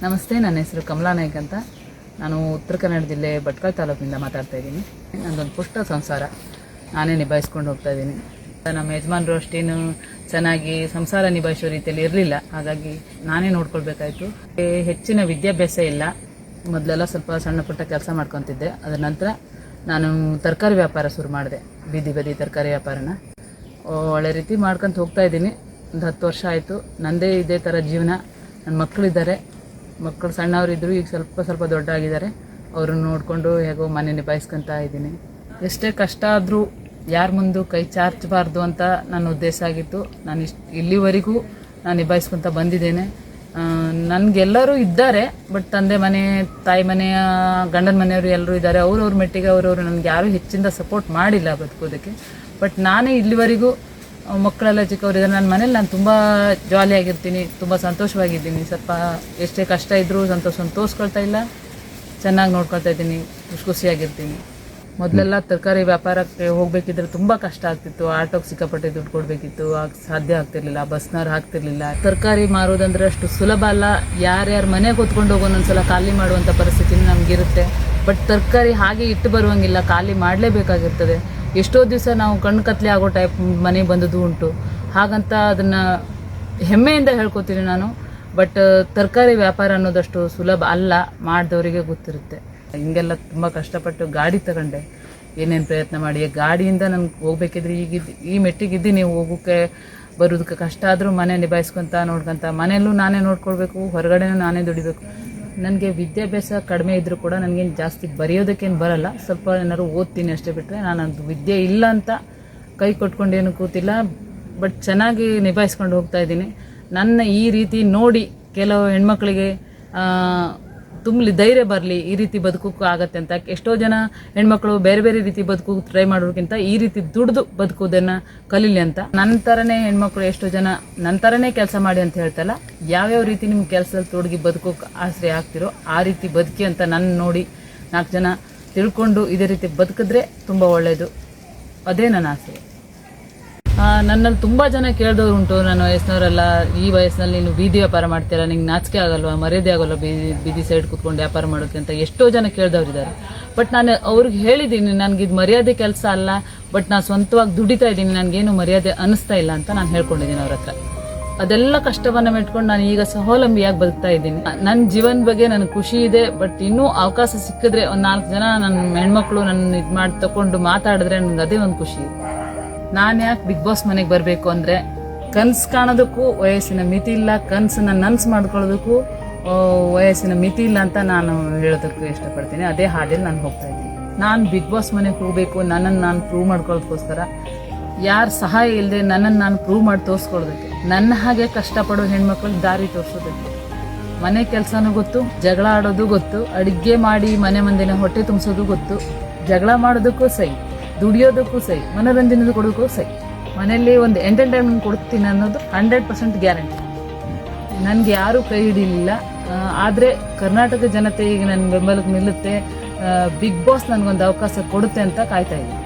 ನಮಸ್ತೆ, ನನ್ನ ಹೆಸರು ಕಮಲಾ ನಾಯ್ಕ್ ಅಂತ. ನಾನು ಉತ್ತರ ಕನ್ನಡ ಜಿಲ್ಲೆ ಭಟ್ಕಳ ತಾಲೂಕಿನಿಂದ ಮಾತಾಡ್ತಾ ಇದ್ದೀನಿ. ನನ್ನದೊಂದು ಪುಟ್ಟ ಸಂಸಾರ ನಾನೇ ನಿಭಾಯಿಸ್ಕೊಂಡು ಹೋಗ್ತಾ ಇದ್ದೀನಿ. ನಮ್ಮ ಯಜಮಾನರು ಅಷ್ಟೇನು ಚೆನ್ನಾಗಿ ಸಂಸಾರ ನಿಭಾಯಿಸೋ ರೀತಿಯಲ್ಲಿ ಇರಲಿಲ್ಲ, ಹಾಗಾಗಿ ನಾನೇ ನೋಡ್ಕೊಳ್ಬೇಕಾಯ್ತು. ಹೆಚ್ಚಿನ ವಿದ್ಯಾಭ್ಯಾಸ ಇಲ್ಲ. ಮೊದಲೆಲ್ಲ ಸ್ವಲ್ಪ ಸಣ್ಣ ಪುಟ್ಟ ಕೆಲಸ ಮಾಡ್ಕೊತಿದ್ದೆ. ಅದರ ನಂತರ ನಾನು ತರಕಾರಿ ವ್ಯಾಪಾರ ಶುರು ಮಾಡಿದೆ. ಬೀದಿ ಬದಿ ತರಕಾರಿ ವ್ಯಾಪಾರನ ಒಳ್ಳೆ ರೀತಿ ಮಾಡ್ಕೊತ ಹೋಗ್ತಾ ಇದ್ದೀನಿ. ಒಂದು 10 ವರ್ಷ ಆಯಿತು. ನನ್ನದೇ ಇದೇ ಥರ ಜೀವನ. ನನ್ನ ಮಕ್ಕಳಿದ್ದಾರೆ. ಮಕ್ಕಳು ಸಣ್ಣವರಿದ್ದರು, ಈಗ ಸ್ವಲ್ಪ ದೊಡ್ಡ ಆಗಿದ್ದಾರೆ. ಅವ್ರನ್ನ ನೋಡಿಕೊಂಡು ಹೇಗೋ ಮನೆ ನಿಭಾಯಿಸ್ಕೊತಾ ಇದ್ದೀನಿ. ಎಷ್ಟೇ ಕಷ್ಟ ಆದರೂ ಯಾರ ಮುಂದೆ ಕೈ ಚಾಚಬಾರ್ದು ಅಂತ ನನ್ನ ಉದ್ದೇಶ ಆಗಿತ್ತು. ನಾನು ಇಲ್ಲಿವರೆಗೂ ನಾನು ನಿಭಾಯಿಸ್ಕೊತ ಬಂದಿದ್ದೇನೆ. ನನಗೆಲ್ಲರೂ ಇದ್ದಾರೆ, ಬಟ್ ತಂದೆ ಮನೆ, ತಾಯಿ ಮನೆಯ, ಗಂಡನ ಮನೆಯವರು ಎಲ್ಲರೂ ಇದ್ದಾರೆ. ಅವ್ರವ್ರ ಮೆಟ್ಟಿಗೆ ಅವ್ರವ್ರು ನನಗೆ ಯಾರೂ ಹೆಚ್ಚಿಂದ ಸಪೋರ್ಟ್ ಮಾಡಿಲ್ಲ ಬದುಕೋದಕ್ಕೆ. ಬಟ್ ನಾನೇ ಇಲ್ಲಿವರೆಗೂ ಮಕ್ಕಳೆಲ್ಲ ಚಿಕ್ಕವರಿದ್ದಾರೆ. ನನ್ನ ಮನೇಲಿ ನಾನು ತುಂಬ ಜಾಲಿಯಾಗಿರ್ತೀನಿ, ತುಂಬ ಸಂತೋಷವಾಗಿದ್ದೀನಿ. ಸ್ವಲ್ಪ ಎಷ್ಟೇ ಕಷ್ಟ ಇದ್ದರೂ ಸಂತೋಷವನ್ನು ತೋರಿಸ್ಕೊಳ್ತಾ ಇಲ್ಲ, ಚೆನ್ನಾಗಿ ನೋಡ್ಕೊಳ್ತಾ ಇದ್ದೀನಿ, ಖುಷಿಯಾಗಿರ್ತೀನಿ. ಮೊದಲೆಲ್ಲ ತರಕಾರಿ ವ್ಯಾಪಾರಕ್ಕೆ ಹೋಗಬೇಕಿದ್ರೆ ತುಂಬ ಕಷ್ಟ ಆಗ್ತಿತ್ತು. ಆಟೋಗೆ ಸಿಕ್ಕಾಪಟ್ಟೆ ದುಡ್ಡು ಕೊಡಬೇಕಿತ್ತು, ಸಾಧ್ಯ ಆಗ್ತಿರ್ಲಿಲ್ಲ. ಬಸ್ನವ್ರು ಹಾಕ್ತಿರ್ಲಿಲ್ಲ. ತರಕಾರಿ ಮಾರೋದಂದ್ರೆ ಅಷ್ಟು ಸುಲಭ ಅಲ್ಲ. ಯಾರ್ಯಾರ ಮನೆಗೆ ಹೊತ್ಕೊಂಡು ಹೋಗೋ ಒಂದೊಂದ್ಸಲ ಖಾಲಿ ಮಾಡುವಂಥ ಪರಿಸ್ಥಿತಿ ನಮಗಿರುತ್ತೆ. ಬಟ್ ತರಕಾರಿ ಹಾಗೆ ಇಟ್ಟು ಬರುವಂಗಿಲ್ಲ, ಖಾಲಿ ಮಾಡಲೇಬೇಕಾಗಿರ್ತದೆ. ಎಷ್ಟೋ ದಿವಸ ನಾವು ಕಣ್ಣು ಕತ್ಲೆ ಆಗೋ ಟೈಪ್ ಮನೆಗೆ ಬಂದದ್ದು ಉಂಟು. ಹಾಗಂತ ಅದನ್ನು ಹೆಮ್ಮೆಯಿಂದ ಹೇಳ್ಕೊತೀನಿ ನಾನು. ಬಟ್ ತರಕಾರಿ ವ್ಯಾಪಾರ ಅನ್ನೋದಷ್ಟು ಸುಲಭ ಅಲ್ಲ, ಮಾಡಿದವರಿಗೆ ಗೊತ್ತಿರುತ್ತೆ. ಹಿಂಗೆಲ್ಲ ತುಂಬ ಕಷ್ಟಪಟ್ಟು ಗಾಡಿ ತಗೊಂಡೆ, ಏನೇನು ಪ್ರಯತ್ನ ಮಾಡಿ ಗಾಡಿಯಿಂದ ನನಗೆ ಹೋಗ್ಬೇಕಿದ್ರೆ ಈ ಮೆಟ್ಟಿಗಿದ್ದು ಹೋಗೋಕ್ಕೆ ಬರೋದಕ್ಕೆ ಕಷ್ಟ ಆದರೂ ಮನೆ ನಿಭಾಯಿಸ್ಕೊತ ನೋಡ್ಕೊತ, ಮನೆಯಲ್ಲೂ ನಾನೇ ನೋಡ್ಕೊಳ್ಬೇಕು, ಹೊರಗಡೆನೂ ನಾನೇ ದುಡಿಬೇಕು. ನನಗೆ ವಿದ್ಯಾಭ್ಯಾಸ ಕಡಿಮೆ ಇದ್ದರೂ ಕೂಡ ನನಗೇನು ಜಾಸ್ತಿ ಬರೆಯೋದಕ್ಕೇನು ಬರಲ್ಲ. ಸ್ವಲ್ಪ ಏನಾದ್ರು ಓದ್ತೀನಿ ಅಷ್ಟೇ, ಬಿಟ್ಟರೆ ನಾನು ಅದು ವಿದ್ಯೆ ಇಲ್ಲ ಅಂತ ಕೈ ಕೊಟ್ಕೊಂಡೇನು ಕೂತಿಲ್ಲ. ಬಟ್ ಚೆನ್ನಾಗಿ ನಿಭಾಯಿಸ್ಕೊಂಡು ಹೋಗ್ತಾ ಇದ್ದೀನಿ. ನನ್ನ ಈ ರೀತಿ ನೋಡಿ ಕೆಲವು ಹೆಣ್ಮಕ್ಳಿಗೆ ತುಂಬಲಿ ಧೈರ್ಯ ಬರಲಿ, ಈ ರೀತಿ ಬದುಕೋಕ್ಕೂ ಆಗತ್ತೆ ಅಂತ. ಎಷ್ಟೋ ಜನ ಹೆಣ್ಮಕ್ಳು ಬೇರೆ ಬೇರೆ ರೀತಿ ಬದುಕೋಕೆ ಟ್ರೈ ಮಾಡೋದಕ್ಕಿಂತ ಈ ರೀತಿ ದುಡ್ದು ಬದುಕೋದನ್ನು ಕಲೀಲಿ ಅಂತ. ನನ್ನ ಥರನೇ ಹೆಣ್ಮಕ್ಳು ಎಷ್ಟೋ ಜನ ನನ್ನ ಥರನೇ ಕೆಲಸ ಮಾಡಿ ಅಂತ ಹೇಳ್ತಲ್ಲ, ಯಾವ್ಯಾವ ರೀತಿ ನಿಮ್ಮ ಕೆಲಸದಲ್ಲಿ ತೊಡಗಿ ಬದುಕೋಕೆ ಆಸರೆ ಆಗ್ತಿರೋ ಆ ರೀತಿ ಬದುಕಿ ಅಂತ ನನ್ನ ನೋಡಿ 4 ಜನ ತಿಳ್ಕೊಂಡು ಇದೇ ರೀತಿ ಬದುಕಿದ್ರೆ ತುಂಬ ಒಳ್ಳೆಯದು. ಅದೇ ನನ್ನ ಆಸೆ. ನನ್ನಲ್ಲಿ ತುಂಬ ಜನ ಕೇಳಿದವ್ರು ಉಂಟು, ನನ್ನ ವಯಸ್ಸಿನವರೆಲ್ಲ, ಈ ವಯಸ್ಸಿನಲ್ಲಿ ನೀನು ಬೀದಿ ವ್ಯಾಪಾರ ಮಾಡ್ತೀರಾ, ನಿಂಗೆ ನಾಚಿಕೆ ಆಗಲ್ವಾ, ಮರ್ಯಾದೆ ಆಗಲ್ವಾ ಬೀದಿ ಸೈಡ್ ಕೂತ್ಕೊಂಡು ವ್ಯಾಪಾರ ಮಾಡೋಕ್ಕೆ ಅಂತ ಎಷ್ಟೋ ಜನ ಕೇಳಿದವ್ರಿದ್ದಾರೆ. ಬಟ್ ನಾನು ಅವ್ರಿಗೆ ಹೇಳಿದ್ದೀನಿ, ನನಗಿದು ಮರ್ಯಾದೆ ಕೆಲಸ ಅಲ್ಲ, ಬಟ್ ನಾನು ಸ್ವಂತವಾಗಿ ದುಡಿತಾ ಇದ್ದೀನಿ, ನನಗೇನು ಮರ್ಯಾದೆ ಅನ್ನಿಸ್ತಾ ಇಲ್ಲ ಅಂತ ನಾನು ಹೇಳ್ಕೊಂಡಿದ್ದೀನಿ ಅವ್ರ ಹತ್ರ. ಅದೆಲ್ಲ ಕಷ್ಟವನ್ನು ಮೆಟ್ಕೊಂಡು ನಾನು ಈಗ ಸ್ವಾವಲಂಬಿಯಾಗಿ ಬದುಕ್ತಾ ಇದ್ದೀನಿ. ನನ್ನ ಜೀವನ ಬಗ್ಗೆ ನನಗೆ ಖುಷಿ ಇದೆ. ಬಟ್ ಇನ್ನೂ ಅವಕಾಶ ಸಿಕ್ಕಿದ್ರೆ ಒಂದು 4 ಜನ ನನ್ನ ಹೆಣ್ಮಕ್ಳು ನನ್ನ ಇದು ಮಾಡಿ ತಗೊಂಡು ಮಾತಾಡಿದ್ರೆ ನನಗೆ ಅದೇ ಒಂದು ಖುಷಿ. ನಾನು ಯಾಕೆ ಬಿಗ್ ಬಾಸ್ ಮನೆಗೆ ಬರಬೇಕು ಅಂದರೆ, ಕನಸು ಕಾಣೋದಕ್ಕೂ ವಯಸ್ಸಿನ ಮಿತಿ ಇಲ್ಲ, ಕನಸನ್ನ ನನಸು ಮಾಡ್ಕೊಳ್ಳೋದಕ್ಕೂ ವಯಸ್ಸಿನ ಮಿತಿ ಇಲ್ಲ ಅಂತ ನಾನು ಹೇಳೋದಕ್ಕೂ ಇಷ್ಟಪಡ್ತೀನಿ. ಅದೇ ಹಾದಿಯಲ್ಲಿ ನಾನು ಹೋಗ್ತಾ ಇದ್ದೀನಿ. ನಾನು ಬಿಗ್ ಬಾಸ್ ಮನೆಗೆ ಹೋಗಬೇಕು, ನನ್ನನ್ನು ನಾನು ಪ್ರೂವ್ ಮಾಡ್ಕೊಳ್ಳೋದಕ್ಕೋಸ್ಕರ, ಯಾರ ಸಹಾಯ ಇಲ್ಲದೆ ನನ್ನನ್ನು ನಾನು ಪ್ರೂವ್ ಮಾಡಿ ತೋರಿಸ್ಕೊಳ್ಳೋದಕ್ಕೆ, ನನ್ನ ಹಾಗೆ ಕಷ್ಟಪಡೋ ಹೆಣ್ಮಕ್ಳಿಗೆ ದಾರಿ ತೋರಿಸೋದಕ್ಕೆ. ಮನೆ ಕೆಲಸನೂ ಗೊತ್ತು, ಜಗಳ ಆಡೋದು ಗೊತ್ತು, ಅಡುಗೆ ಮಾಡಿ ಮನೆ ಮಂದಿನ ಹೊಟ್ಟೆ ತುಂಬಿಸೋದು ಗೊತ್ತು, ಜಗಳ ಮಾಡೋದಕ್ಕೂ ಸೈ, ದುಡಿಯೋದಕ್ಕೂ ಸೈ, ಮನೋರಂಜನೆ ಕೊಡೋದಕ್ಕೂ ಸೈ, ಮನೆಯಲ್ಲಿ ಒಂದು ಎಂಟರ್ಟೈನ್ಮೆಂಟ್ ಕೊಡ್ತೀನಿ ಅನ್ನೋದು 100% ಗ್ಯಾರಂಟಿ. ನನಗೆ ಯಾರೂ ಕೈ ಹಿಡಿಲಿಲ್ಲ. ಆದರೆ ಕರ್ನಾಟಕ ಜನತೆ ಈಗ ನನ್ನ ಬೆಂಬಲಕ್ಕೆ ನಿಲ್ಲುತ್ತೆ, ಬಿಗ್ ಬಾಸ್ ನನಗೊಂದು ಅವಕಾಶ ಕೊಡುತ್ತೆ ಅಂತ ಕಾಯ್ತಾ ಇದ್ದೀನಿ.